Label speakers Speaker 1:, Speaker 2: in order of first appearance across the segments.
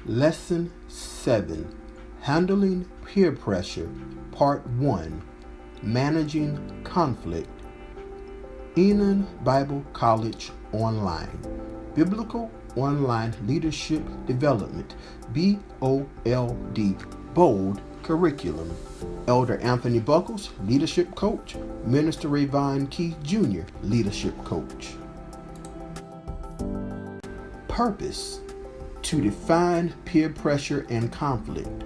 Speaker 1: Lesson 7, Handling Peer Pressure, Part 1, Managing Conflict. Enon Bible College Online, Biblical Online Leadership Development, BOLD, Bold Curriculum. Elder Anthony Buckles, Leadership Coach. Minister Rayvon Key Jr., Leadership Coach. Purpose: to define peer pressure and conflict,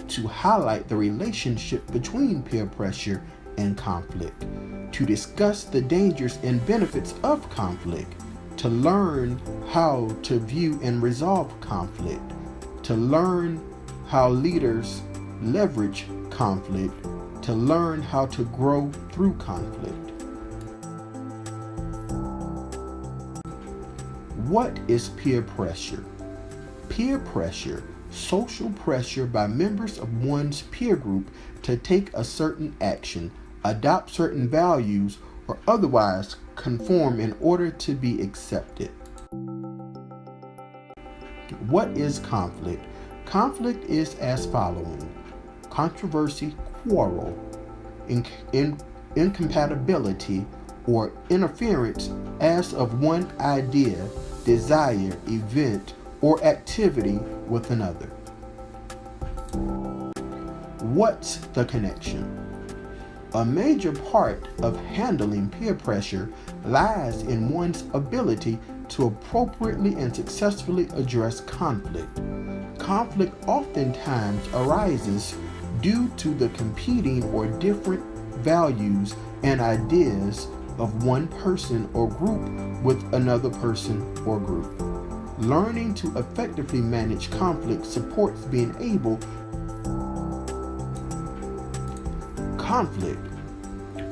Speaker 1: to highlight the relationship between peer pressure and conflict, to discuss the dangers and benefits of conflict, to learn how to view and resolve conflict, to learn how leaders leverage conflict, to learn how to grow through conflict. What is peer pressure? Peer pressure, social pressure by members of one's peer group to take a certain action, adopt certain values, or otherwise conform in order to be accepted. What is conflict? Conflict is as following: controversy, quarrel, incompatibility, or interference as of one idea, desire, event, or activity with another. What's the connection? A major part of handling peer pressure lies in one's ability to appropriately and successfully address conflict. Conflict oftentimes arises due to the competing or different values and ideas of one person or group with another person or group. Learning to effectively manage conflict supports being able. Conflict.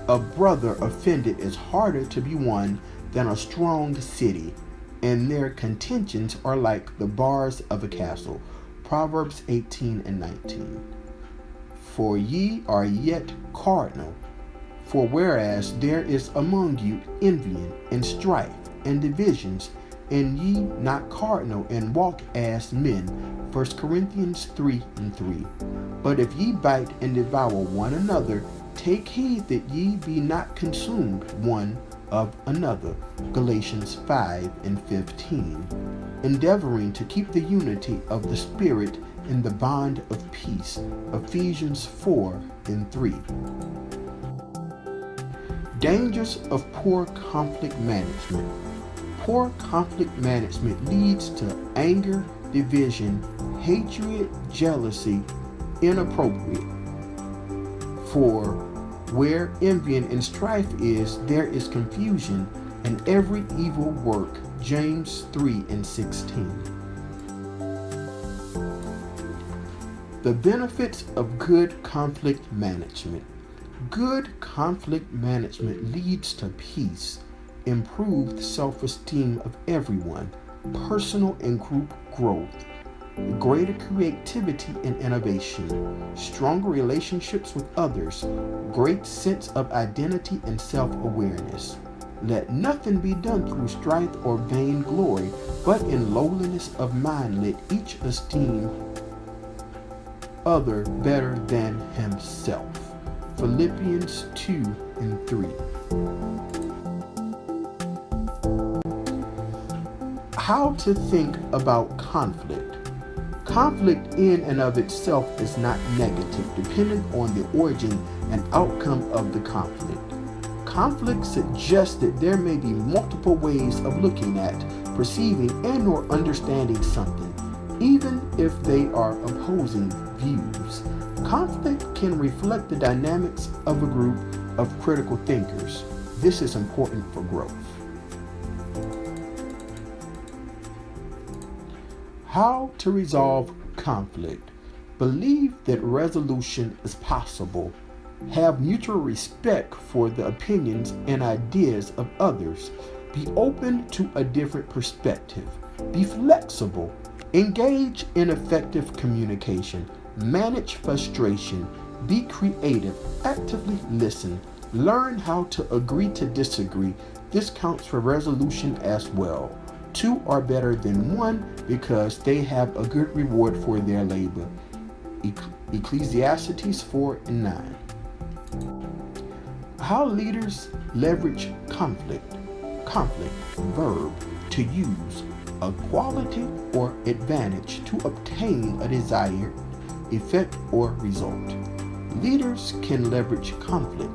Speaker 1: A brother offended is harder to be won than a strong city, and their contentions are like the bars of a castle. Proverbs 18:19. For ye are yet carnal, for whereas there is among you envying and strife and divisions, and ye not cardinal, and walk as men. 1 Corinthians 3:3. But if ye bite and devour one another, take heed that ye be not consumed one of another. Galatians 5:15. Endeavoring to keep the unity of the Spirit in the bond of peace. Ephesians 4:3. Dangers of poor conflict management. Poor conflict management leads to anger, division, hatred, jealousy, inappropriate. For where envy and strife is, there is confusion, and every evil work. James 3:16. The benefits of good conflict management. Good conflict management leads to peace, improved self-esteem of everyone, personal and group growth, greater creativity and innovation, stronger relationships with others, great sense of identity and self-awareness. Let nothing be done through strife or vain glory, but in lowliness of mind let each esteem other better than himself. Philippians 2:3. How to think about conflict. Conflict in and of itself is not negative, depending on the origin and outcome of the conflict. Conflict suggests that there may be multiple ways of looking at, perceiving, and or understanding something, even if they are opposing views. Conflict can reflect the dynamics of a group of critical thinkers. This is important for growth. How to resolve conflict. Believe that resolution is possible. Have mutual respect for the opinions and ideas of others. Be open to a different perspective. Be flexible. Engage in effective communication. Manage frustration. Be creative. Actively listen. Learn how to agree to disagree. This counts for resolution as well. Two are better than one because they have a good reward for their labor. Ecclesiastes 4:9. How leaders leverage conflict. Conflict, verb, to use a quality or advantage to obtain a desired effect or result. Leaders can leverage conflict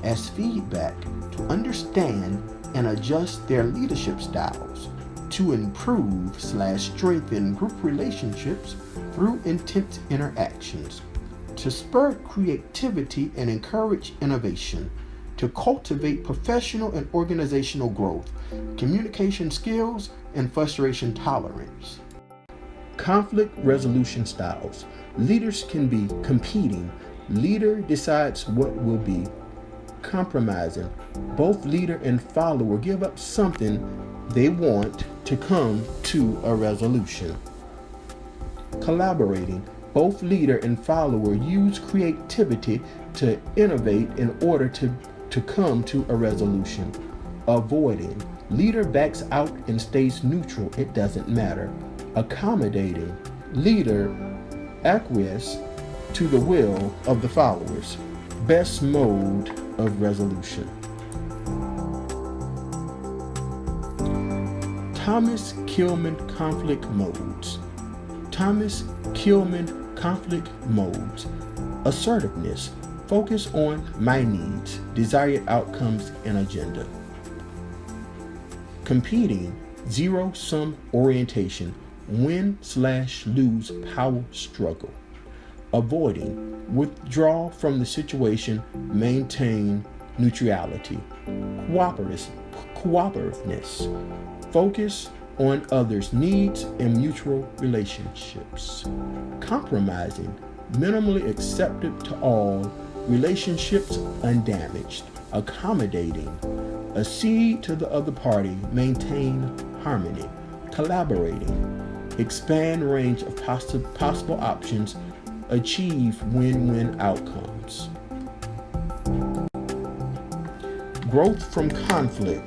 Speaker 1: as feedback to understand and adjust their leadership styles, to improve/strengthen group relationships through intense interactions, to spur creativity and encourage innovation, to cultivate professional and organizational growth, communication skills, and frustration tolerance. Conflict resolution styles. Leaders can be competing. Leader decides what will be. Compromising. Both leader and follower give up something they want to come to a resolution. Collaborating. Both leader and follower use creativity to innovate in order to come to a resolution. Avoiding. Leader backs out and stays neutral. It doesn't matter. Accommodating. Leader acquiesce to the will of the followers. Best mode of resolution. Thomas Kilmann conflict modes. Thomas Kilmann conflict modes. Assertiveness. Focus on my needs, desired outcomes, and agenda. Competing. Zero-sum orientation. Win/lose power struggle. Avoiding. Withdraw from the situation. Maintain neutrality. Cooperativeness. Focus on others' needs and mutual relationships. Compromising. Minimally accepted to all. Relationships undamaged. Accommodating. Accede to the other party. Maintain harmony. Collaborating. Expand range of possible options. Achieve win-win outcomes. Growth from conflict.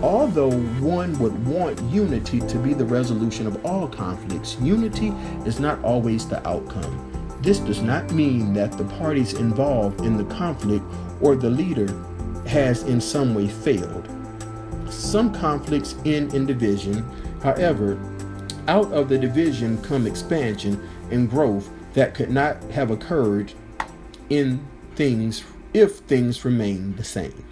Speaker 1: Although one would want unity to be the resolution of all conflicts, unity is not always the outcome. This does not mean that the parties involved in the conflict or the leader has in some way failed. Some conflicts end in division. However, out of the division come expansion and growth that could not have occurred if things remain the same.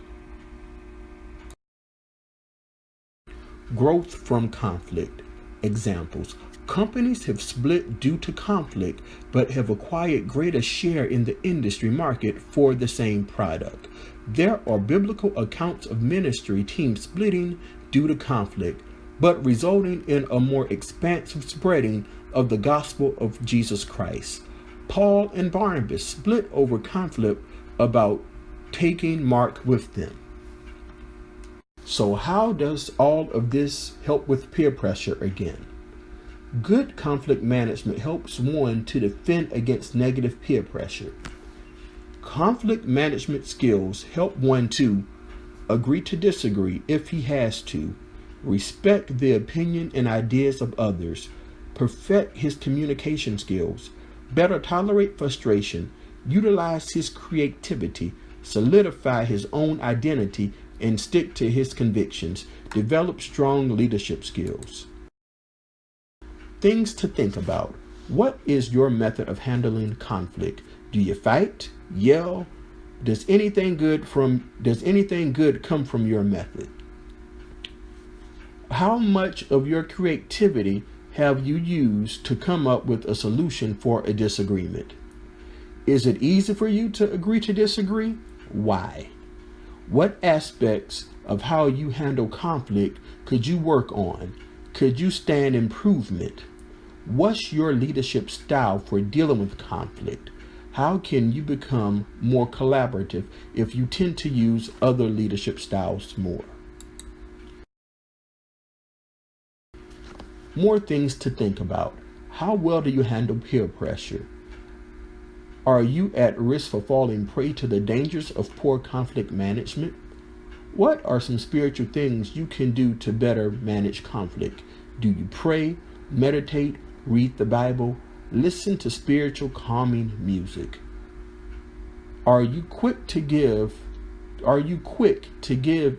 Speaker 1: Growth from conflict. Examples. Companies have split due to conflict, but have acquired greater share in the industry market for the same product. There are biblical accounts of ministry teams splitting due to conflict, but resulting in a more expansive spreading of the gospel of Jesus Christ. Paul and Barnabas split over conflict about taking Mark with them. So how does all of this help with peer pressure again? Good conflict management helps one to defend against negative peer pressure. Conflict management skills help one to agree to disagree if he has to, respect the opinion and ideas of others, perfect his communication skills, better tolerate frustration, utilize his creativity, solidify his own identity, and stick to his convictions, develop strong leadership skills. Things to think about. What is your method of handling conflict? Do you fight? Yell? Does anything good come from your method? How much of your creativity have you used to come up with a solution for a disagreement? Is it easy for you to agree to disagree? Why? What aspects of how you handle conflict could you work on? Could you stand improvement? What's your leadership style for dealing with conflict? How can you become more collaborative if you tend to use other leadership styles more? More things to think about. How well do you handle peer pressure? Are you at risk for falling prey to the dangers of poor conflict management? What are some spiritual things you can do to better manage conflict? Do you pray, meditate, read the Bible, listen to spiritual calming music? Are you quick to give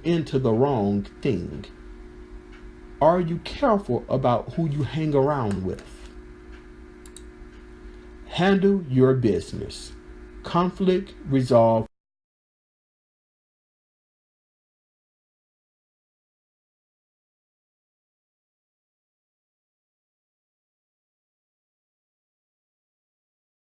Speaker 1: into the wrong thing? Are you careful about who you hang around with? Handle your business. Conflict resolve